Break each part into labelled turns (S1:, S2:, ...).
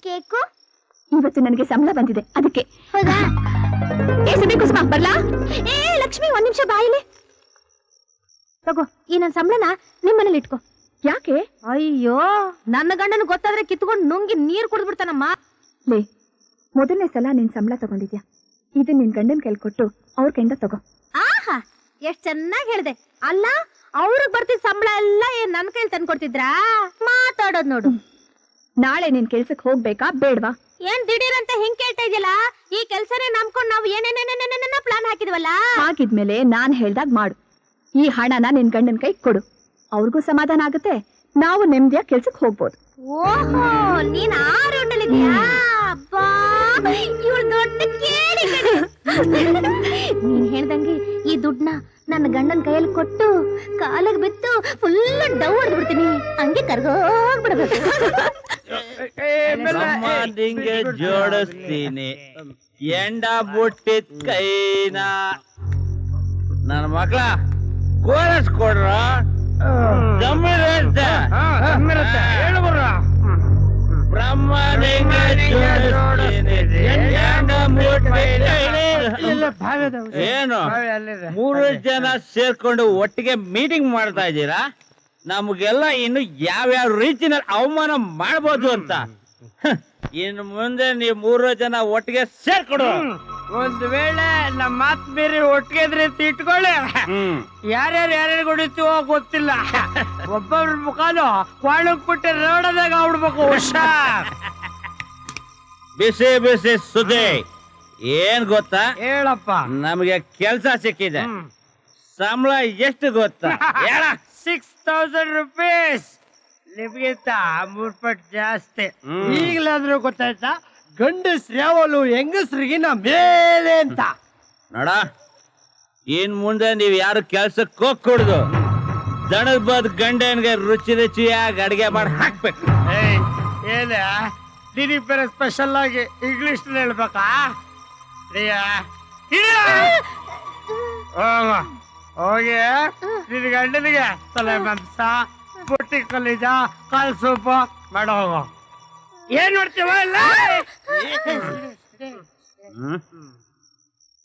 S1: Cake ಇವತ್ತು ನನಗೆ ಸಂಬಳ ಬಂದಿದೆ ಅದಕ್ಕೆ. ಹೌದಾ? ಕುಸುಮ ಬರ್ಲಾ? ಲಕ್ಷ್ಮಿ ಒಂದ್ ನಿಮಿಷ ಬಾಯಿಲಿ ತಗೋ. ಈ ನನ್ ಸಂಬಳನ ನಿಮ್ಮನೇಲಿ ಇಟ್ಕೋ. ಯಾಕೆ? ಅಯ್ಯೋ ನನ್ನ ಗಂಡನ ಗೊತ್ತಾದ್ರೆ ಕಿತ್ಕೊಂಡು ನುಂಗಿ ನೀರ್ ಕುಡಿದು ಬಿಡ್ತಾನಮ್ಮ. ಲೇ, ಮೊದಲನೇ ಸಲ ನೀನ್ ಸಂಬಳ ತಗೊಂಡಿದ್ಯಾ, ಇದನ್ ನಿನ್ ಗಂಡನ್ ಕೈಲಿ ಕೊಟ್ಟು ಅವ್ರ ಕೈಯಿಂದ ತಗೋ. ಆಹಾ, ಎಷ್ಟ್ ಚೆನ್ನಾಗಿ ಹೇಳ್ದೆ. ಅಲ್ಲ, ಅವ್ರಿಗೆ ಬರ್ತಿದ್ ಸಂಬಳ ಎಲ್ಲ ಏನ್ ನನ್ ಕೈಲಿ ತಂದ್ಕೊಡ್ತಿದ್ರಾ? ಮಾತಾಡೋದ್ ನೋಡು. ನಾಳೆ ನೀನ್ ಕೆಲ್ಸಕ್ ಹೋಗ್ಬೇಕಾ ಬೇಡ್ವಾ? ಏನ್ ದಿಢೀರ್ ಅಂತ ಹಿಂಗ್ ಕೇಳ್ತಾ ಇದೆಯಲ್ಲ? ಈ ಕೆಲ್ಸನೇ ನಂಬ್ಕೊಂಡ್ ನಾವು ಏನೇನೇನೇನೇನ ಪ್ಲಾನ್ ಹಾಕಿದ್ವಲ್ಲ. ಹಾಕಿದ್ಮೇಲೆ ನಾನ್ ಹೇಳ್ದಾಗ ಮಾಡು. ಈ ಹಣನ ನಿನ್ ಗಂಡನ್ ಕೈ ಕೊಡು, ಅವ್ರಿಗೂ ಸಮಾಧಾನ ಆಗುತ್ತೆ, ನಾವು ನೆಮ್ಮದಿಯಾಗಿ ಕೆಲ್ಸಕ್ ಹೋಗ್ಬೋದು. ಓಹೋ, ನೀನ್ ಆ ರೌಂಡಲ್ಲಿದ್ಯಾ? ಇವಳು ದೊಡ್ಡ ಕೇಳಿ. ನೀನ್ ಹೇಳ್ದಂಗೆ ಈ ದುಡ್ಡನ್ನ ನನ್ನ ಗಂಡನ ಕೈಯಲ್ಲಿ ಕೊಟ್ಟು ಕಾಲಿಗೆ ಬಿತ್ತು ಫುಲ್ ಡವ್ ಹೊಡೆದು ಬಿಡ್ತೀನಿ. ಹಂಗೆ ಕರ್ಗೋಗ್ಬಿಡ್ಬೇಕು.
S2: ನಿಂಗೆ ಜೋಡಿಸ್ತೀನಿ ಎಂಡ ಬುಟ್ಟಿದ್ ಕೈನ. ನನ್ನ ಮಕ್ಳ ಕೋರಸ್ ಕೊಡ್ರ ಬ್ರಹ್ಮ ಏನು 3 ಜನ ಸೇರ್ಕೊಂಡು ಒಟ್ಟಿಗೆ ಮೀಟಿಂಗ್ ಮಾಡ್ತಾ ಇದ್ದೀರಾ? ನಮ್ಗೆಲ್ಲ ಇನ್ನು ಯಾವ್ಯಾವ ರೀತಿನಲ್ಲಿ ಅವಮಾನ ಮಾಡ್ಬೋದು ಅಂತ. ಇನ್ನು ಮುಂದೆ ನೀವು 3 ಜನ ಒಟ್ಟಿಗೆ ಸೇರ್ಕೊಡು.
S3: ಒಂದ್ ವೇಳೆ ನಮ್ಮ ಮಾತ್ ಬೇರೆ ಒಟ್ಟಿಗೆ ಇಟ್ಕೊಳ್ಳಿ. ಯಾರ್ಯಾರು ಹೊಡಿತೀವೋ ಗೊತ್ತಿಲ್ಲ. ಒಬ್ಬೊಬ್ರ ಮುಖಾನು ಕ್ವಾಳಕ್ ಬಿಟ್ಟು ರೋಡದಾಗ ಆಗ್ಬಿಡ್ಬೇಕು. ಹುಷಾರ್.
S2: ಬಿಸಿ ಬಿಸಿ ಸುದ್ದಿ ಏನ್ ಗೊತ್ತಾ?
S3: ಹೇಳಪ್ಪ.
S2: ನಮಗೆ ಕೆಲ್ಸ ಸಿಕ್ಕಿದೆ. ಸಂಬಳ ಎಷ್ಟು ಗೊತ್ತಾ?
S3: 6000 rupees. ನಿಮ್ಗಿಂತ 3 ಪಟ್ಟು ಜಾಸ್ತಿ. ಈಗಲಾದ್ರೂ ಗೊತ್ತಾಯ್ತಾ ಗಂಡಸ್ರು ಯಾವಲು ಹೆಂಗಸ್ರಿಗಿನ ಮೇಲೆ ಅಂತ?
S2: ನೋಡ, ಇನ್ ಮುಂದೆ ನೀವ್ ಯಾರು ಕೆಲ್ಸಕ್ಕೆ ಹೋಗ್ಕೊಡುದು. ದಣದ ಬದ್ ಗಂಡನ್ಗೆ ರುಚಿ ರುಚಿಯಾಗಿ ಅಡಿಗೆ ಮಾಡಿ ಹಾಕ್ಬೇಕು.
S3: ಏನ ನಿನಗೆ ಬೇರೆ ಸ್ಪೆಷಲ್ ಆಗಿ ಇಂಗ್ಲಿಷ್ ಹೇಳ್ಬೇಕಾ? ಹೋಗಿ ನಿನ್ ಗಂಡನಿಗೆ ತಲೆ ಮಾಂಸ, ಪುಟ್ಟಿ ಕಲೀಜ, ಕಾಲ್ ಸೂಪು ಮಾಡೋ ಹೋಗೋ. ಏನ್ ನೋಡ್ತೀವ?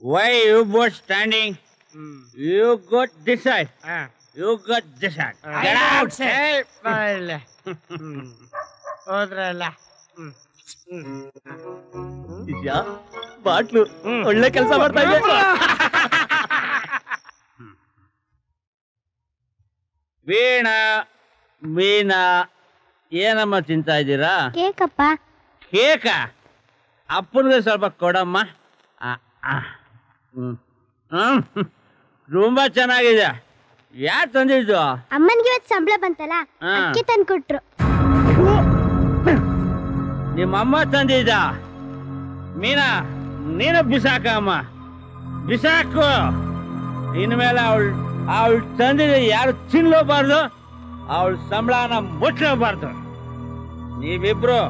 S2: Why you both standing? You got decide. You got decide. Get out.
S3: ಹೋದ್ರಲ್ಲ
S2: ಬಾಟ್ಲು ಒಳ್ಳೆ ಕೆಲಸ ಮಾಡ್ತಾ ಇದ್ದೆ. ವೀಣಾ ಏನಮ್ಮ ತಿಂತಾ ಇದ್ದೀರಾ?
S1: ಕೇಕಪ್ಪ.
S2: ಕೇಕ? ಅಪ್ಪನಿಗೆ ಸ್ವಲ್ಪ ಕೊಡಮ್ಮ. ತುಂಬಾ ಚೆನ್ನಾಗಿದೆ. ಯಾರು ತಂದಿದ್ದು?
S1: ಅಮ್ಮನಿಗೆ ಇವತ್ತು ಸಂಬಳ ಬಂತಲ್ಲ, ಅಕ್ಕಿ ತಂದ್ಕೊಟ್ರು.
S2: ನಿಮ್ಮಮ್ಮ ತಂದಿದ್ದ? ಮೀನಾ, ನೀನು ಬಿಸಾಕಮ್ಮ, ಬಿಸಾಕು. ಇನ್ಮೇಲೆ ಅವಳು ತಂದಿದ್ದ ಯಾರು ತಿನ್ಲೋಬಾರ್ದು, ಅವಳ ಸಂಬಳನ ಮುಟ್ಲೋಬಾರ್ದು. ನೀವಿಬ್ರು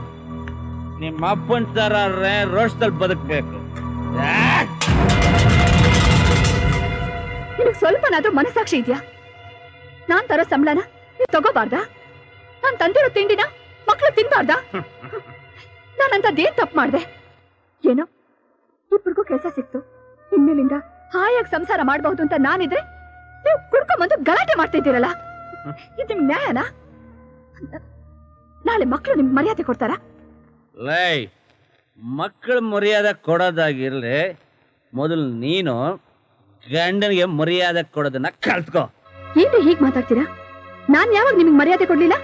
S2: ನಿಮ್ಮ ಅಪ್ಪನ ತರ ರೋಷದಲ್ಲಿ ಬದುಕ್ಬೇಕು.
S1: ನಿನಗೆ ಸ್ವಲ್ಪನಾದ್ರೂ ಮನಸ್ಸಾಕ್ಷಿ ಇದೆಯಾ? ನಾನ್ ತರೋ ಸಂಬಳನ ನೀವ್ ತಗೋಬಾರ್ದಾ? ನಾನ್ ತಂದಿರೋ ತಿಂಡಿನ ಮಕ್ಳು ತಿನ್ಬಾರ್ದಾ? ನಾನಂತದ್ದೇನ್ ತಪ್ಪು ಮಾಡ್ದೆ? ಏನೋ ಇಬ್ಬರಿಗೂ ಕೆಲಸ ಸಿಕ್ತು, ಇನ್ಮೇಲಿಂದ ಹಾಯಾಗಿ ಸಂಸಾರ ಮಾಡಬಹುದು ಅಂತ ನಾನಿದ್ರೆ ನೀವು ಕುಡ್ಕೊಂಬಂದು ಗಲಾಟೆ ಮಾಡ್ತಿದ್ದೀರಲ್ಲ, ಇದು ನಿಮ್ ನ್ಯಾಯನಾ? ನಾಳೆ ಮಕ್ಳು ನಿಮ್ಗೆ ಮರ್ಯಾದೆ ಕೊಡ್ತಾರ?
S2: ಲೈ, ಮಕ್ಕಳು ಮರ್ಯಾದೆ ಕೊಡೋದಾಗಿರ್ಲಿ, ಮೊದಲು ನೀನು ಗಂಡನಿಗೆ ಮರ್ಯಾದೆ ಕೊಡೋದನ್ನ ಕಲ್ತ್ಕೋ.
S1: ಏನು ಹೀಗ್ ಮಾತಾಡ್ತೀರಾ? ನಾನ್ ಯಾವಾಗ ನಿಮ್ಗೆ ಮರ್ಯಾದೆ ಕೊಡ್ಲಿಲ್ಲ?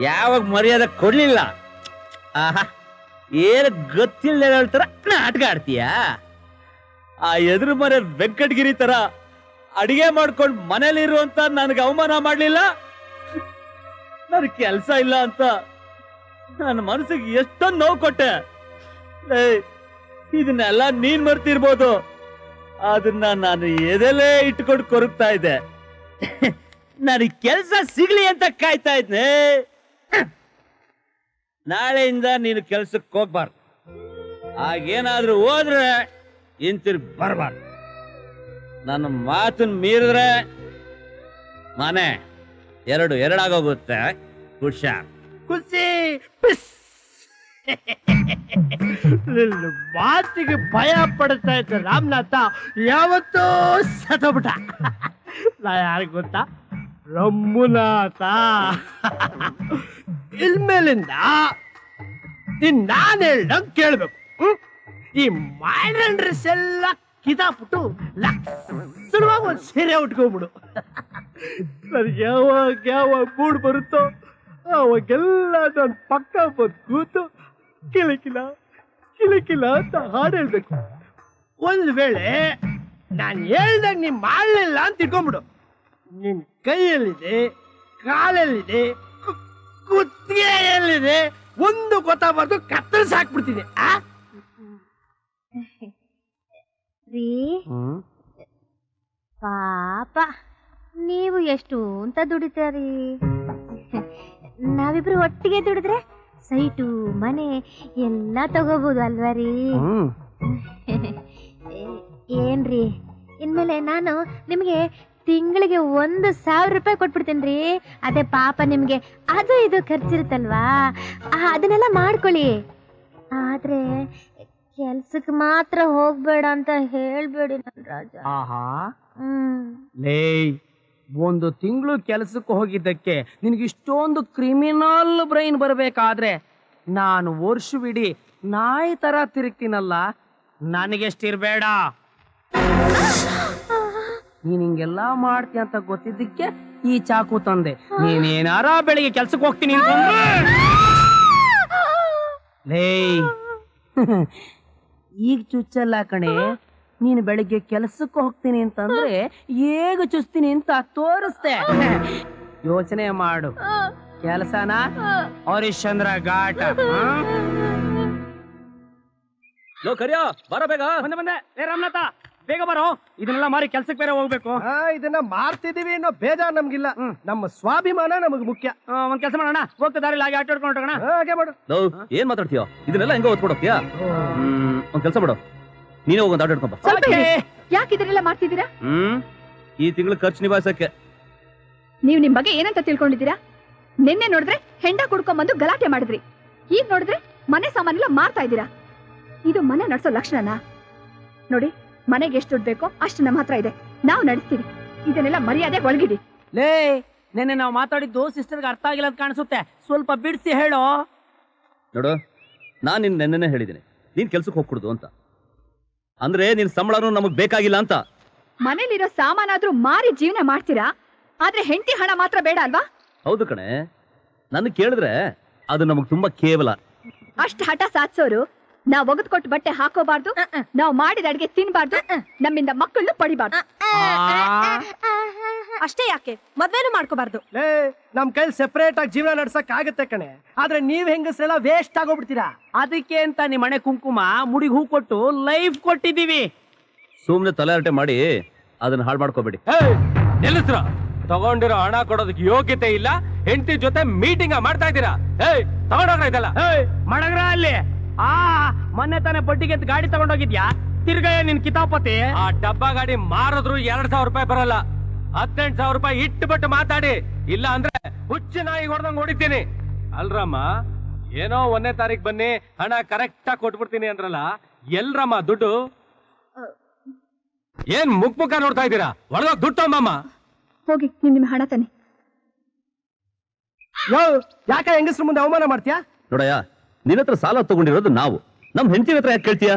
S2: ಯಾವಾಗ ಮರ್ಯಾದೆ ಕೊಡ್ಲಿಲ್ಲ? ಆಹಾ, ಏನು ಗೊತ್ತಿಲ್ಲದೆ ಹೇಳ್ತಾರ ನಾಟಕ ಆಡ್ತೀಯಾ? ಆ ಎದುರು ಮನೆ ವೆಂಕಟಗಿರಿ ತರ ಅಡಿಗೆ ಮಾಡ್ಕೊಂಡು ಮನೇಲಿರುವಂತ ನನಗೆ ಅವಮಾನ ಮಾಡ್ಲಿಲ್ಲ. ನನ್ ಕೆಲ್ಸ ಇಲ್ಲ ಅಂತ ನನ್ನ ಮನಸ್ಸಿಗೆ ಎಷ್ಟೊಂದು ನೋವು ಕೊಟ್ಟೆ. ಇದನ್ನೆಲ್ಲ ನೀನ್ ಮರ್ತಿರ್ಬೋದು, ಅದನ್ನ ನಾನು ಎದೆಲೇ ಇಟ್ಕೊಂಡು ಕೊರಗ್ತಾ ಇದ್ದೆ. ನನಗೆ ಕೆಲ್ಸ ಸಿಗ್ಲಿ ಅಂತ ಕಾಯ್ತಾ ಇದ್ನೆ. ನಾಳೆಯಿಂದ ನೀನು ಕೆಲ್ಸಕ್ಕೆ ಹೋಗ್ಬಾರ್ದು. ಆಗೇನಾದ್ರೂ ಹೋದ್ರೆ ಹಿಂತಿರುಗಿ ಬರ್ಬಾರ್ದು. ನನ್ನ ಮಾತನ್ನ ಮೀರಿದ್ರೆ ಮನೆ ಎರಡಾಗೋಗುತ್ತೆ. ಹುಷಾರ್.
S3: ಖುಷಿ ಪಿಸ್ ನಿನ್ನ ಮಾತಿಗೆ ಭಯ ಪಡ್ತಾ ಇದ್ದ ರಾಮನಾಥ ಯಾವತ್ತೂ ಸತ್ತೋಗ್ಬಿಟ್ಟ. ನಾ ಯಾರಿಗೆ ಗೊತ್ತಾ? ರಮ್ಮುನಾಥ. ಇನ್ಮೇಲಿಂದ ನಾನು ಹೇಳ್ದಂಗ್ ಕೇಳ್ಬೇಕು. ಈ ಮಾಡರ್ನ್ ಡ್ರೆಸ್ ಎಲ್ಲ ಕಿತಾಬಿಟ್ಟು ಲಕ್ಷಣವಾಗಿ ಒಂದು ಸೀರೆ ಉಟ್ಕೊಂಡ್ಬಿಡು. ನನಗೆ ಯಾವಾಗ ಮೂಡ್ ಬರುತ್ತೋ ಅವಾಗೆಲ್ಲ ನನ್ನ ಪಕ್ಕ ಬಂದು ಕೂತು ಕಿಲಕಿಲ ಕಿಲಕಿಲ ಅಂತ ಹಾಡು ಹೇಳ್ಬೇಕು. ಒಂದು ವೇಳೆ ನಾನು ಹೇಳ್ದಾಗ ನೀನ್ ಮಾಡಲಿಲ್ಲ ಅಂತ ಇಟ್ಕೊಂಡ್ಬಿಡು. ನಿನ್ ಕೈಯಲ್ಲಿದೆ, ಕಾಲಲ್ಲಿದೆ, ಕುತ್ತಿಗೆಯಲ್ಲಿದೆ, ಒಂದು ಗೊತ್ತಾಗಬಾರ್ದು, ಕತ್ತರಿಸಿ ಹಾಕ್ಬಿಡ್ತೀನಿ.
S1: ರೀ ಪಾಪ ನೀವು ಎಷ್ಟು ಅಂತ ದುಡಿತಾರಿ. ನಾವಿಬ್ರು ಒಟ್ಟಿಗೆ ದುಡಿದ್ರೆ ಸೈಟು ಮನೆ ಎಲ್ಲ ತಗೋಬಹುದು ಅಲ್ವಾ ರೀ? ಏನ್ರಿ ಇನ್ಮೇಲೆ ನಾನು ನಿಮ್ಗೆ ತಿಂಗಳಿಗೆ 1,000 ರೂಪಾಯಿ ಕೊಟ್ಬಿಡ್ತೇನೆ ರೀ. ಅದೇ ಪಾಪ ನಿಮ್ಗೆ ಅದು ಇದು ಖರ್ಚಿರುತ್ತಲ್ವಾ, ಅದನ್ನೆಲ್ಲ ಮಾಡ್ಕೊಳ್ಳಿ. ಆದ್ರೆ ಕೆಲ್ಸಕ್ಕೆ ಮಾತ್ರ ಹೋಗ್ಬೇಡ ಅಂತ ಹೇಳ್ಬೇಡಿ ನನ್ ರಾಜ.
S3: ಲೇ, ಒಂದು ತಿಂಗಳು ಕೆಲಸಕ್ಕೆ ಹೋಗಿದ್ದಕ್ಕೆ ನಿನಗೆ ಇಷ್ಟೊಂದು ಕ್ರಿಮಿನಲ್ ಬ್ರೈನ್ ಬರಬೇಕಾದ್ರೆ ನಾನು ವರ್ಷವಿಡೀ ನಾಯಿ ತರ ತಿರುಗ್ತೀನಲ್ಲ, ನನಗೆಷ್ಟಿರ್ಬೇಡ. ನೀನ್ ಹಿಂಗೆಲ್ಲ ಮಾಡ್ತೀಯ ಅಂತ ಗೊತ್ತಿದ್ದಕ್ಕೆ ಈ ಚಾಕು ತಂದೆ. ನೀನೇನಾರ ಬೆಳಿಗ್ಗೆ ಕೆಲ್ಸಕ್ಕೆ ಹೋಗ್ತೀನಿ ಲೇ, ಈಗ ಚುಚ್ಚಲ್ಲ ಕಣೆ. ನೀನು ಬೆಳಿಗ್ಗೆ ಕೆಲ್ಸಕ್ಕೆ ಹೋಗ್ತೀನಿ ಅಂತಂದ್ರೆ ಹೇಗ ಚುಸ್ತೀನಿ ಅಂತ ತೋರಿಸ್ತೆ. ಯೋಚನೆ ಮಾಡು. ಕೆಲಸನ ಹರಿಶ್ಚಂದ್ರ ಘಾಟ.
S2: ಲೋ ಕರಿಯೋ, ಬರೋ ಬೇಗ.
S3: ಬಂದೆ. ಏ ರಾಮನಾಥ, ಬೇಗ ಬರೋ. ಇದನ್ನೆಲ್ಲ ಮಾರಿ ಕೆಲ್ಸಕ್ಕೆ ಬೇರೆ ಹೋಗ್ಬೇಕು. ಇದನ್ನ ಮಾರ್ತಿದೀವಿ ಅನ್ನೋ ಬೇಜಾರ್ ನಮ್ಗಿಲ್ಲ. ನಮ್ಮ ಸ್ವಾಭಿಮಾನ ನಮಗ್ ಮುಖ್ಯ. ಒಂದ್ ಕೆಲಸ ಮಾಡೋಣ, ಹೋಗ್ತಾ ದಾರಿಲಿ ಹಾಗೆ ಆಟ ಆಡ್ಕೊಂಡು ಹೋಗೋಣ. ಹಾಗೆ ಮಾಡು.
S2: ಲೋ, ಏನ್ ಮಾತಾಡ್ತೀಯೋ? ಇದನ್ನೆಲ್ಲ ಹೆಂಗ ಓದ್ಕೊಡೋಕ್ತಿಯಾ? ಒಂದ್ ಕೆಲಸ ಮಾಡು, ನೀನೇ ಹೋಗೊಂದು ಆಟ ಆಡ್ಕೊಂಬ.
S1: ಯಾಕೆ ಇದನ್ನೆಲ್ಲ ಮಾಡ್ತಿದ್ದೀರಾ?
S2: ಈ ತಿಂಗಳು ಖರ್ಚು ನಿಭಾಯಿಸಕ್ಕೆ.
S1: ನೀವು ನಿಮ್ ಬಗ್ಗೆ ಏನಂತ ತಿಳ್ಕೊಂಡಿದ್ದೀರಾ? ನಿನ್ನೆ ನೋಡಿದ್ರೆ ಹೆಂಡ ಕುಡ್ಕೊಂಬಂದು ಗಲಾಟೆ ಮಾಡಿದ್ರಿ, ಈಗ ನೋಡಿದ್ರೆ ಮನೆ ಸಾಮಾನೆಲ್ಲ ಮಾರ್ತಾ ಇದ್ದೀರಾ. ಇದು ಮನೆ ನಡೆಸೋ ಲಕ್ಷಣನಾ? ನೋಡಿ, ಮನೆಗೆ ಎಷ್ಟು ದುಡ್ಡು ಬೇಕೋ ಅಷ್ಟು ನಮ್ಮ ಹತ್ರ ಇದೆ, ನಾವು ನಡೆಸ್ತೀವಿ. ಇದನ್ನೆಲ್ಲ ಮರ್ಯಾದೆ ಒಳಗಿಡಿ.
S3: ಲೇ, ನೆನ್ನೆ ನಾವು ಮಾತಾಡಿದ್ದು ಸಿಸ್ಟರ್ಗೆ ಅರ್ಥ ಆಗಿಲ್ಲ ಅಂತ ಕಾಣಿಸುತ್ತೆ. ಸ್ವಲ್ಪ ಬಿಡಿಸಿ ಹೇಳೋ.
S2: ನೋಡು, ನಾನ್ ನಿನ್ ನೆನ್ನೆನೇ ಹೇಳಿದ್ದೀನಿ, ನೀನ್ ಕೆಲ್ಸಕ್ಕೆ ಹೋಗ್ಕೊಡುದು ಅಂತ. ಅಂದ್ರೆ ನಿನ್ ಸಂಬಳನೂ ನಮಗ್ ಬೇಕಾಗಿಲ್ಲ ಅಂತ.
S1: ಮನೇಲಿರೋ ಸಾಮಾನಾದ್ರೂ ಮಾರಿ ಜೀವನ ಮಾಡ್ತೀರಾ, ಆದ್ರೆ ಹೆಂಡತಿ ಹಣ ಮಾತ್ರ ಬೇಡ ಅಲ್ವಾ?
S2: ಹೌದು ಕಣೆ, ನನ್ನ ಕೇಳಿದ್ರೆ ಅದು ನಮಗ್ ತುಂಬಾ ಕೇವಲ.
S1: ಅಷ್ಟ್ ಹಠ ಸಾಧಿಸೋರು ನಾವ್ ಒಗದ್ ಕೊಟ್ಟು ಬಟ್ಟೆ ಹಾಕೋಬಾರ್ದು, ನಾವ್ ಮಾಡಿದ ಅಡ್ಗೆ ತಿನ್ಬಾರ್ದು, ನಮ್ಮಿಂದ ಮಕ್ಕಳನ್ನು ಪಡಿಬಾರ್ದು.
S4: ಅಷ್ಟೇ ಯಾಕೆ ಮದ್ವೆನೂ ಮಾಡ್ಕೋಬಾರ್ದು.
S3: ನಮ್ ಕೈಲಿ ಸೆಪರೇಟ್ ಆಗಿ ಜೀವನ ನಡ್ಸಕ್ ಆಗತ್ತೆ ಕಣೆ. ಆದ್ರೆ ನೀವ್ ಹೆಂಗಸ್ರೆಲ್ಲ ವೇಸ್ಟ್ ಆಗೋಗ್ಬಿಡ್ತೀರಾ. ಅದಕ್ಕೆ ಅಂತ ನಿಮ್ ಮನೆ ಕುಂಕುಮ ಮುಡಿಗೆ ಹೂ ಕೊಟ್ಟು ಲೈಫ್ ಕೊಟ್ಟಿದೀವಿ.
S2: ಸುಮ್ನೆ ತಲೆಹರಟೆ ಮಾಡಿ ಅದನ್ನ ಹಾಳು ಮಾಡ್ಕೋಬೇಡಿ.
S5: ನಿಲ್ಲಿಸ್ರ, ತಗೊಂಡಿರೋ ಹಣ ಕೊಡೋದಕ್ಕೆ ಯೋಗ್ಯತೆ ಇಲ್ಲ, ಹೆಂಡತಿ ಜೊತೆ ಮೀಟಿಂಗ್ ಮಾಡ್ತಾ ಇದ್ದೀರಾ? ತಗೊಂಡೋಗ್ರ ಇದೆಲ್ಲ.
S3: ಮಡಗ್ರ ಅಲ್ಲಿ ಮೊನ್ನೆ ತಾನೇ ಬಡ್ಡಿಗೆ ಗಾಡಿ ತಗೊಂಡೋಗಿದ್ಯಾ? ತಿರ್ಗಯ್ಯ ನಿನ್ ಕಿತಾಪತಿ.
S5: ಆ ಡಬ್ಬಾ ಗಾಡಿ ಮಾರಿದ್ರು 2,000 ರೂಪಾಯಿ ಬರಲ್ಲ. 18,000 ರೂಪಾಯಿ ಇಟ್ಟುಬಿಟ್ಟು ಮಾತಾಡಿ, ಇಲ್ಲ ಅಂದ್ರೆ ಹುಚ್ಚು ನಾಯಿ ಹೊಡೆದಂಗ್ ಹೊಡಿತೀನಿ. ಅಲ್ರಮ್ಮ, ಏನೋ 1ನೇ ತಾರೀಕು ಬನ್ನಿ ಹಣ ಕರೆಕ್ಟ್ ಆಗಿ ಕೊಟ್ಬಿಡ್ತೀನಿ ಅಂದ್ರಲ್ಲ, ಎಲ್ರಮ್ಮ ದುಡ್ಡು? ಏನ್ ಮುಖ ನೋಡ್ತಾ ಇದ್ದೀರಾ? ಒಳಗೋಗ್ ದುಡ್ಡು ತಗೊಂಬಮ್ಮ.
S1: ಹೋಗಿ ನಿಮ್ಮ ಹಣ ತಾನೆ.
S3: ಯಾಕೆ ಹೆಂಗಸ್ರ ಮುಂದೆ ಅವಮಾನ ಮಾಡ್ತೀಯಾ?
S2: ನೋಡಯ್ಯ, ನಿನ್ನ ಹತ್ರ ಸಾಲ ತಗೊಂಡಿರೋದು ನಾವು, ನಮ್ ಹೆಂಡತಿ ಹತ್ರ ಯಾಕೆ ಕೇಳ್ತೀಯ?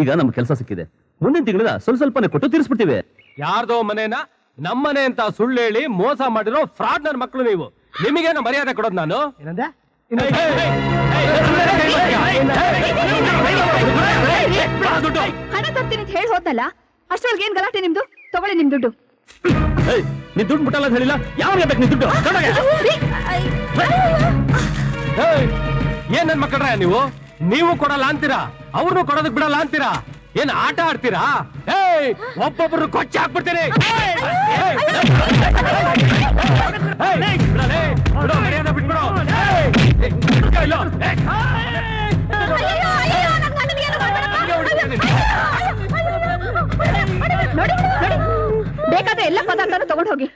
S2: ಈಗ ನಮ್ ಕೆಲಸ ಸಿಕ್ಕಿದೆ, ಮುಂದಿನ ತಿಂಗಳ ಸ್ವಲ್ಪನೇ ಕೊಟ್ಟು ತೀರಿಸ್ಬಿಡ್ತೀವಿ.
S5: ಯಾರ್ದೋ ಮನೇನ ನಮ್ಮನೆ ಅಂತ ಸುಳ್ಳು ಹೇಳಿ ಮೋಸ ಮಾಡಿರೋ ಫ್ರಾಡ್ ನನ್ನ ಮಕ್ಕಳು ನೀವು. ನಿಮಗೇನು ಮರ್ಯಾದೆ ಕೊಡೋದು ನಾನು?
S3: ಏನಂದೆ?
S1: ಹಣ ತರ್ತೀನಿ ಅಂತ ಹೇಳಿ ಹೋದ್ನಲ್ಲ, ಅಷ್ಟೊಳಗೆ ಏನ್ ಗಲಾಟೆ ನಿಮ್ದು? ತಗೊಳ್ಳಿ ನಿಮ್ ದುಡ್ಡು.
S2: ನೀನ್ ದುಡ್ಡು ಬಿಟ್ಟಲ್ಲ ಅಂತ ಹೇಳಿಲ್ಲ, ಯಾವಾಗ ಬೇಕು ನಿನ್ ದುಡ್ಡು?
S5: ಏನ್ ನನ್ ಮಕ್ಕಳ್ರ ನೀವು ಕೊಡಲ್ಲ ಅಂತೀರಾ, ಅವ್ರನ್ನು ಕೊಡೋದಕ್ ಬಿಡಲ್ಲ ಅಂತೀರಾ? ಏನ್ ಆಟ ಆಡ್ತೀರಾ? ಒಬ್ಬೊಬ್ರು ಕೊಚ್ಚಿ ಹಾಕ್ಬಿಡ್ತೀನಿ. ಮರ್ಯಾದೆ ಬಿಟ್ಬಿಡು.
S1: ಬೇಕಾದ್ರೆ ಎಲ್ಲ ಪದಾರ್ಥನೂ ತಗೊಂಡು ಹೋಗಿ,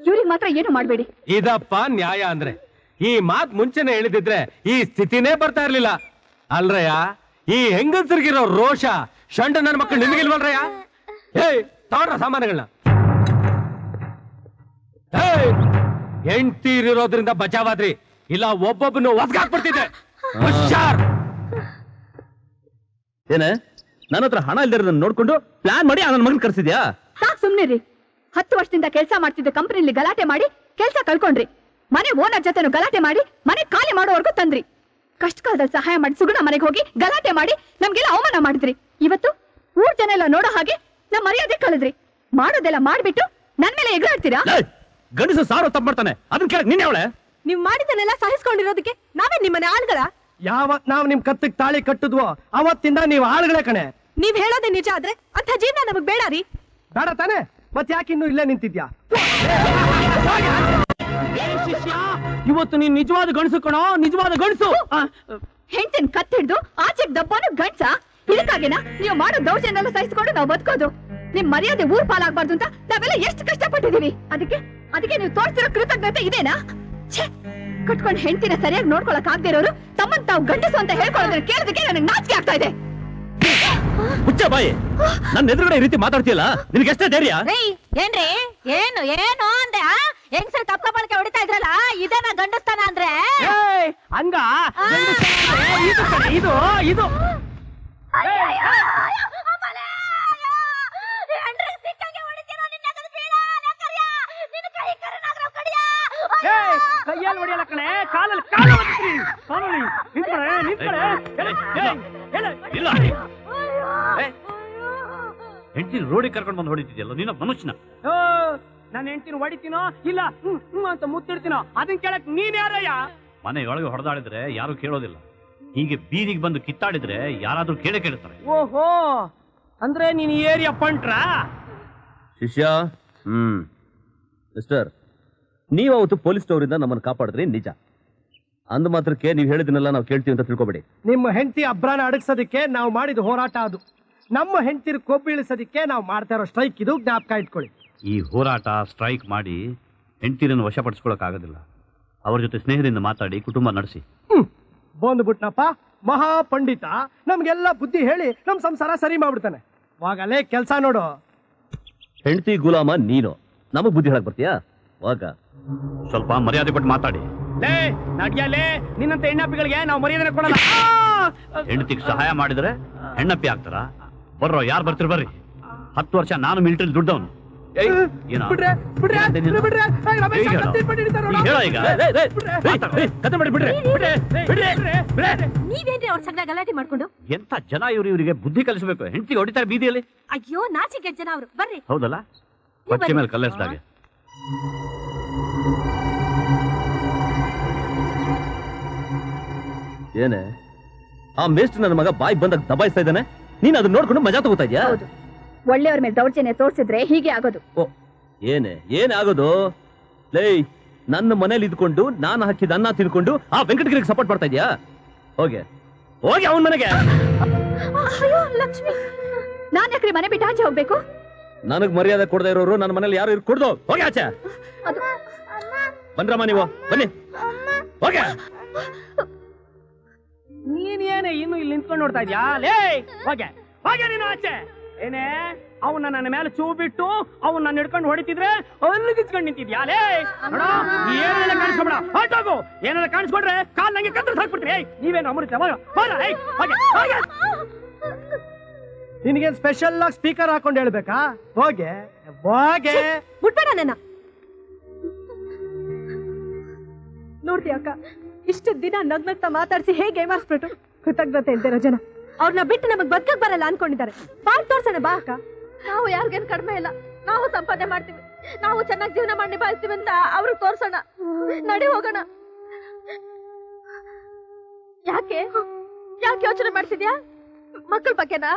S1: ಇವ್ರಿಗೆ ಮಾತ್ರ ಏನು ಮಾಡ್ಬೇಡಿ.
S5: ಇದಪ್ಪ ನ್ಯಾಯ ಅಂದ್ರೆ. ಈ ಮಾತ್ ಮುಂಚೆನೆ ಹೇಳಿದಿದ್ರೆ ಈ ಸ್ಥಿತಿನೇ ಬರ್ತಾ ಇರ್ಲಿಲ್ಲ ಅಲ್ರಯ್ಯ. ಈ ಹೆಂಗಸರಿಗಿರೋ ರೋಷ ಶಂಡ ನನ್ನ ಮಕ್ಕಳು ನಿಮಗಿಲ್ವಲ್ರಯ್ಯ? ಏಯ್ ತಗೊಂಡ್ರ ಸಾಮಾನುಗಳನ್ನ. ಹೆಂಡ್ತೀರಿರೋದ್ರಿಂದ ಬಚಾವಾದ್ರಿ, ಇಲ್ಲ ಒಬ್ಬೊಬ್ಬನು ಒಸ್ಗಾಕ್ಬಿಡ್ತಿದ್ದೆ. ಹುಷಾರ್.
S2: ಏನೇ ನನ್ನ ಹತ್ರ ಹಣ ಇಲ್ದಿರೋದನ್ನ ನೋಡ್ಕೊಂಡು ಪ್ಲಾನ್ ಮಾಡಿ ನನ್ನ ಮಗನ್ ಕರ್ಸಿದ್ಯಾ?
S1: ಸಾಕ್ ಸುಮ್ನಿರಿ. 10 ವರ್ಷದಿಂದ ಕೆಲಸ ಮಾಡ್ತಿದ್ದ ಕಂಪನಿಲಿ ಗಲಾಟೆ ಮಾಡಿ ಕೆಲಸ ಕಳ್ಕೊಂಡ್ರಿ. ಮನೆ ಓನರ್ ಜೊತೆನು ಗಲಾಟೆ ಮಾಡಿ ಮನೆ ಖಾಲಿ ಮಾಡೋವರೆಗೂ ತಂದ್ರಿ. ಕಷ್ಟ ಕಾಲದಲ್ಲಿ ಸಹಾಯ ಮಾಡಿ ಸುಗುಣ ಮನೆಗೆ ಹೋಗಿ ಗಲಾಟೆ ಮಾಡಿ ನಮ್ಗೆಲ್ಲ ಅವಮಾನ ಮಾಡಿದ್ರಿ. ಇವತ್ತು ಊರ್ ಜನ ಎಲ್ಲ ನೋಡೋ ಹಾಗೆ ನಮ್ ಮರ್ಯಾದೆ ಕಳೆದ್ರಿ. ಮಾಡೋದೆಲ್ಲ ಮಾಡ್ಬಿಟ್ಟು ನನ್ ಮೇಲೆ ಎಗರಾಡ್ತೀರಾ?
S2: ಗಂಡಸು ಸಾರು ತಪ್ಪು ಮಾಡ್ತಾನೆ, ಅದನ್ನ ಕೇಳಕ್ ನೀನ್ ಅವಳೆ?
S4: ನೀವ್ ಮಾಡಿದನ್ನೆಲ್ಲ ಸಹಿಸ್ಕೊಂಡಿರೋದಕ್ಕೆ ನಾವೇ ನಿಮ್ಮನೆ ಆಳ್ಗಳ?
S3: ಯಾವತ್ ನಾವ್ ನಿಮ್ ಕತ್ತಿಗೆ ತಾಳಿ ಕಟ್ಟಿದ್ವೋ ಅವತ್ತಿಂದ ನೀವು ಆಳುಗಳೇ ಕಣೆ.
S4: ನೀವ್ ಹೇಳೋದೇ ನಿಜ ಆದ್ರೆ ಅಂತ ಜೀವನ ನಮಗ್ ಬೇಡ ರೀ.
S3: ಬೇಡ ತಾನೆ, ಮತ್ ಯಾಕೆ ಇನ್ನು ಇಲ್ಲೇ ನಿಂತಿದ್ಯಾ?
S2: ಶಿಷ್ಯ, ಇವತ್ತು ನೀನ್ ನಿಜವಾದ ಗಂಡಸು ಕಣೋ, ನಿಜವಾದ ಗಂಡಸು.
S1: ಹೆಂಡತಿನ ಕತ್ತಿಡ್ದು ಆಚೆಗ್ ದಬ್ಬಾನು ಗಂಡ್ಸ. ಇದಕ್ಕಾಗಿನ ನೀವು ಮಾಡೋ ದೌರ್ಜನ್ಯ ಸಹಿಸ್ಕೊಂಡು ನಾವು ಬದುಕೋದು? ನಿಮ್ ಮರ್ಯಾದೆ ಊರ್ ಪಾಲಾಗ್ಬಾರ್ದು ಅಂತ ನಾವೆಲ್ಲ ಎಷ್ಟು ಕಷ್ಟಪಟ್ಟಿದೀವಿ. ಅದಕ್ಕೆ ನೀವು ತೋರಿಸಿರೋ ಕೃತಜ್ಞತೆ ಇದೇನಾ? ಛೇ, ಕಟ್ಕೊಂಡ್ ಹೆಂಡತಿನ ಸರಿಯಾಗಿ ನೋಡ್ಕೊಳಕ್ ಆಗದೆ ಇರೋರು ತಮ್ಮನ್ ತಾವು ಗಂಡಸು ಅಂತ ಹೇಳ್ಕೊಳ್ಳೋದನ್ನ ಕೇಳೋದಕ್ಕೆ ನನಗೆ ನಾಚಿಕೆ ಆಗ್ತಾ ಇದೆ.
S2: ಹುಚ್ಚ ಬಾಯಿ, ನನ್ನ ಎದುರುಗಡೆ ಈ ರೀತಿ ಮಾತಾಡ್ತೀಯಲ್ಲ, ನಿನಗೆ ಎಷ್ಟೇ ಧೈರ್ಯ?
S1: ಏನ್ರಿ ಏನು ಏನು ಅಂದೆ? ಹೆಂಗ್ಸರ್ ಕಪ್ಪ ಬಳಕೆ ಹೊಡಿತಾ ಇದ್ರಲ್ಲ, ಇದನ್ನ ಗಂಡಸ್ತಾನ ಅಂದ್ರೆ?
S3: ಹಂಗ ಇದು ಕಣೆ, ಇದು ಇದು ಕೈಯಲ್ಲಿ ಹೊಡಿಯಲ್ಲ ಕಣೆ, ಕಾಲಲ್ಲಿ ಕಾಲು
S2: ಹೆಂಡತಿ ರೋಡಿಗೆ ಕರ್ಕೊಂಡು ಬಂದು ಹೊಡಿತಿದ್ಯಲ್ಲ ನೀನು ಮನುಷ್ಯನ?
S3: ನಾನು ಹೆಂಡ್ತಿನ ಹೊಡಿತೀನೋ ಇಲ್ಲ ಅಂತ ಮುತ್ತಿಡ್ತೀನೋ ಅದನ್ನ ಕೇಳಕ್ ನೀನ್ ಯಾರಯ್ಯ?
S2: ಮನೆಯೊಳಗೆ ಹೊಡೆದಾಡಿದ್ರೆ ಯಾರು ಕೇಳೋದಿಲ್ಲ, ಹೀಗೆ ಬೀದಿಗೆ ಬಂದು ಕಿತ್ತಾಡಿದ್ರೆ ಯಾರಾದ್ರೂ ಕೇಳ್ತಾರೆ.
S3: ಓಹೋ, ಅಂದ್ರೆ ನೀನ್ ಏರಿಯಾ ಪಂಟ್ರಾ?
S2: ಶಿಷ್ಯ, ಮಿಸ್ಟರ್, ನೀವು ಅವತ್ತು ಪೊಲೀಸ್ ಅವರಿಂದ ನಮ್ಮನ್ನು ಕಾಪಾಡಿದ್ರಿ ನಿಜ. ಅಂದ ಮಾತ್ರಕ್ಕೆ ನೀವು ಹೇಳಿದನ್ನೆಲ್ಲ ನಾವು ಕೇಳ್ತೀವಿ ಅಂತ ತಿಳ್ಕೊಬೇಡಿ.
S3: ನಿಮ್ಮ ಹೆಂಡತಿ ಅಬ್ರಾನ ಅಡಗಿಸೋದಕ್ಕೆ ನಾವು ಮಾಡಿದ ಹೋರಾಟ ಅದು. ನಮ್ಮ ಹೆಂಡತಿರ ಕೊಬ್ಬೀಳಿಸೋದಕ್ಕೆ ನಾವು ಮಾಡ್ತಾ ಇರೋ ಸ್ಟ್ರೈಕ್ ಇದು, ಜ್ಞಾಪಕ ಇಟ್ಕೊಳ್ಳಿ.
S2: ಈ ಹೋರಾಟ ಸ್ಟ್ರೈಕ್ ಮಾಡಿ ಹೆಂಡತಿರನ್ನು ವಶಪಡಿಸ್ಕೊಳಕ್ ಆಗೋದಿಲ್ಲ. ಅವ್ರ ಜೊತೆ ಸ್ನೇಹದಿಂದ ಮಾತಾಡಿ ಕುಟುಂಬ ನಡೆಸಿ.
S3: ಬಂದ್ಬಿಟ್ನಪ್ಪ ಮಹಾ ಪಂಡಿತ, ನಮ್ಗೆಲ್ಲ ಬುದ್ಧಿ ಹೇಳಿ ನಮ್ ಸಂಸಾರ ಸರಿ ಮಾಡ್ಬಿಡ್ತಾನೆ. ವಾಗಲೇ ಕೆಲ್ಸ ನೋಡು.
S2: ಹೆಂಡತಿ ಗುಲಾಮ ನೀನು, ನಮಗ್ ಬುದ್ಧಿ ಹೇಳಕ್ ಬರ್ತೀಯಾ? ವಾಗ ಸ್ವಲ್ಪ ಮರ್ಯಾದೆ ಕೊಟ್ಟು ಮಾತಾಡಿ.
S3: ನಡ್ಯಲೇ, ನಿನ್ನಂತ ಹೆಣ್ಣಪ್ಪಿಗಳಿಗೆ ನಾವು ಮರ್ಯಾದೆ ಕೊಡಲ್ಲ.
S2: ಹೆಂಡತಿಗೆ ಸಹಾಯ ಮಾಡಿದ್ರೆ ಹೆಣ್ಣಪ್ಪಿ ಆಗ್ತಾರ? ಬರ್ರೋ, ಯಾರು ಬರ್ತೀರಿ ಬರ್ರಿ. 10 ವರ್ಷ ನಾನು ಮಿಲಿಟರಿ ದುಡ್ಡವನು.
S1: ನೀವೇನ್ರಿ ಅವ್ರ ಸಂಗ ಗಲಾಟೆ ಮಾಡ್ಕೊಂಡು?
S2: ಎಂತ ಜನ ಇವರಿಗೆ ಬುದ್ಧಿ ಕಲಿಸಬೇಕು. ಹೆಂಡತಿಗೆ ಹೊಡಿತಾರೆ ಬೀದಿಯಲ್ಲಿ.
S1: ಅಯ್ಯೋ, ನಾಚಿಕೆ ಜನ ಅವರು. ಬರ್ರಿ.
S2: ಹೌದಲ್ಲ, ಬಚ್ಚೆ ಮೇಲೆ ಕಲ್ಲೆಸ್ದಾಗೆ. ಏನೇ ಆ ಮೇಸ್ಟ್ ನನ್ನ ಮಗ ಬಾಯಿ ಬಂದಾಗ ದಬಾಯಿಸ್ತಾ ಇದ್ದಾನೆ, ನೀನ್ ಅದನ್ನ ನೋಡ್ಕೊಂಡು ಮಜಾ ತಗೋತಾ ಇದ್ಯಾ?
S1: ಒಳ್ಳೆಯವ್ರ ಮೇಲೆ ದೌರ್ಜನ್ಯ ತೋರಿಸಿದ್ರೆ ಹೀಗೆ ಆಗೋದು.
S2: ಏನೇ ಆಗೋದು? ಲೇ, ನನ್ನ ಮನೇಲಿ ಇದ್ಕೊಂಡು ನಾನು ಹಾಕಿದ ಅನ್ನ ತಿನ್ಕೊಂಡು ಆ ವೆಂಕಟಗಿರಿಗೆ ಸಪೋರ್ಟ್ ಮಾಡ್ತಾ ಇದ್ಯಾ? ಹೋಗಿ ಅವನ ಮನೆಗೆ.
S1: ಲಕ್ಷ್ಮಿ, ನಾನ್ ಯಾಕ್ರಿ ಮನೆ ಬಿಟ್ಟು ಆಚೆ ಹೋಗ್ಬೇಕು?
S2: ನನಗ್ ಮರ್ಯಾದೆ ಕೊಡದೇ ಇರೋರು ನನ್ನ ಮನೇಲಿ ಯಾರು ಕೊಡ್ದು ಹೋಗಿ ಆಚೆ. ಬನ್ರಮ್ಮ, ನೀವು ಬನ್ನಿ, ಹೋಗಿ.
S3: ನೀನೇನೆ ಇನ್ನು ಇಲ್ಲಿ ನಿಂತ್ಕೊಂಡು ನೋಡ್ತಾ ಇದ್ಯಾ? ಲೇ, ಹೋಗೆ ನೀನು ಆಚೆ. ಏನೇ ಅವನ್ನ ನನ್ನ ಮೇಲೆ ಚೂ ಬಿಟ್ಟು ಅವನ್ನ ನನ್ನ ಹಿಡ್ಕೊಂಡು ಹೊಡಿತಿದ್ರೆ ಅಲ್ಲಿ ಕಿಚ್ಕೊಂಡು ನಿಂತಿದ್ಯಾ? ಲೇ, ಏನೆಲ್ಲ ಕಾಣಿಸ್ಕೊಬೇಡ, ಹೊರಟೋಗು. ಏನೆಲ್ಲ ಕಾಣಿಸ್ಕೊಂಡ್ರೆ ಕಾಲ್ ನಂಗೆ ಕತ್ತರಿಸಿ ಹಾಕ್ಬಿಡ್ತೀರಿ. ನೀವೇನು ಅಮೃತ? ನಿನಗೇನ್ ಸ್ಪೆಷಲ್ ಆಗಿ ಸ್ಪೀಕರ್ ಹಾಕೊಂಡು ಹೇಳ್ಬೇಕಾ? ಹೋಗೆ
S4: ಮುಟ್ಬೇಡ ನನ್ನ. ನೋಡ್ತೀಯ ಅಕ್ಕ, ಇಷ್ಟು ದಿನ ನಗ್ನಗ್ತಾ ಮಾತಾಡಿಸಿ ಹೇಗೆ ಏಮಾರಿಸ್ಬಿಟ್ಟು ಕೃತಜ್ಞತೆ ಇಲ್ದಿರೋ ಜನ ಅವ್ರನ್ನ ಬಿಟ್ಟು ನಮಗ್ ಬದುಕಕ್ ಬರಲ್ಲ ಅನ್ಕೊಂಡಿದ್ದಾರೆ. ಬಾಳ್ ತೋರ್ಸೋಣ ಬಾ ಅಕ್ಕ.
S1: ನಾವು ಯಾರಿಗೇನು ಕಡಿಮೆ ಇಲ್ಲ, ನಾವು ಸಂಪಾದನೆ ಮಾಡ್ತೀವಿ, ನಾವು ಚೆನ್ನಾಗಿ ಜೀವನ ಮಾಡಿ ನಿಭಾಯಿಸ್ತೀವಿ ಅಂತ ಅವ್ರಿಗೆ ತೋರ್ಸೋಣ. ನಡಿ ಹೋಗೋಣ. ಯಾಕೆ ಯೋಚನೆ ಮಾಡ್ತಿದ್ಯಾ? ಮಕ್ಕಳ ಬಗ್ಗೆನಾ?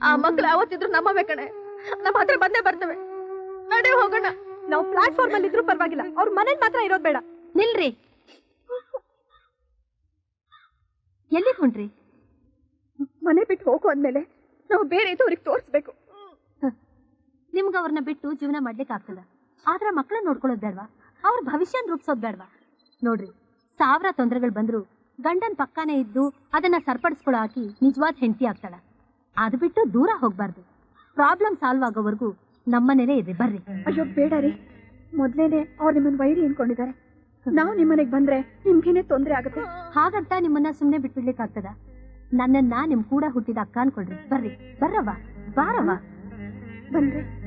S1: ಆ ಮಕ್ಳು ಯಾವತ್ತಿದ್ರು ನಮ್ಮವೇ ಕಣೆ, ನಮ್ಮ ಹತ್ರ ಬಂದೇ ಬರ್ತವೆ. ನಡಿ ಹೋಗೋಣ.
S4: ನಾವು ಪ್ಲಾಟ್ಫಾರ್ಮ್ ಅಲ್ಲಿ ಇದ್ರೂ ಪರವಾಗಿಲ್ಲ, ಅವ್ರ ಮನೇಲಿ ಮಾತ್ರ ಇರೋದ್ ಬೇಡ.
S1: ನಿಲ್ರಿ. ಎಲ್ಲಿ ಹೊಂಟ್ರಿ?
S4: ಮನೆ ಬಿಟ್ಟು ಹೋಗು ಅಂದ್ಮೇಲೆ ನಾವು ಬೇರೆ ಇದು ಅವ್ರಿಗೆ ತೋರಿಸ್ಬೇಕು.
S1: ನಿಮ್ಗೆ ಅವ್ರನ್ನ ಬಿಟ್ಟು ಜೀವನ ಮಾಡ್ಲಿಕ್ಕೆ ಆಗ್ತದ, ಆದ್ರ ಮಕ್ಕಳನ್ನ ನೋಡ್ಕೊಳ್ಳೋದ್ ಬೇಡವಾ? ಅವ್ರ ಭವಿಷ್ಯನ ರೂಪಿಸೋದ್ ಬೇಡವಾ? ನೋಡ್ರಿ, ಸಾವಿರ ತೊಂದರೆಗಳು ಬಂದ್ರು ಗಂಡನ್ ಪಕ್ಕಾನೇ ಇದ್ದು ಅದನ್ನ ಸರಿಪಡಿಸ್ಕೊಳ್ಳೋ ಆಕಿ ನಿಜವಾದ ಹೆಂಡತಿ ಆಗ್ತಾಳ. ಅದು ಬಿಟ್ಟು ದೂರ ಹೋಗ್ಬಾರ್ದು. ಪ್ರಾಬ್ಲಮ್ ಸಾಲ್ವ್ ಆಗೋವರೆಗೂ ನಮ್ಮನೇಲೇ ಇದೆ. ಬರ್ರಿ.
S4: ಅಯ್ಯೋ ಬೇಡ ರೀ, ಮೊದ್ಲೇನೆ ಅವ್ರು ನಿಮ್ಮನ್ನ ವೈರಿ ಅನ್ಕೊಂಡಿದ್ದಾರೆ. ನಾವು ನಿಮ್ಮನೆಗೆ ಬಂದ್ರೆ ನಿಮ್ಗೇನೆ ತೊಂದ್ರೆ ಆಗುತ್ತೆ.
S1: ಹಾಗಂತ ನಿಮ್ಮನ್ನ ಸುಮ್ನೆ ಬಿಟ್ಬಿಡ್ಲಿಕ್ಕೆ ಆಗ್ತದ? ನನ್ನನ್ನ ನಿಮ್ ಕೂಡ ಹುಟ್ಟಿದ ಅಕ್ಕ ಅನ್ಕೊಳ್ರಿ. ಬರ್ರಿ, ಬರ್ರವ್ವ, ಬಾರವ್ವ.
S4: ಬನ್ರಿ.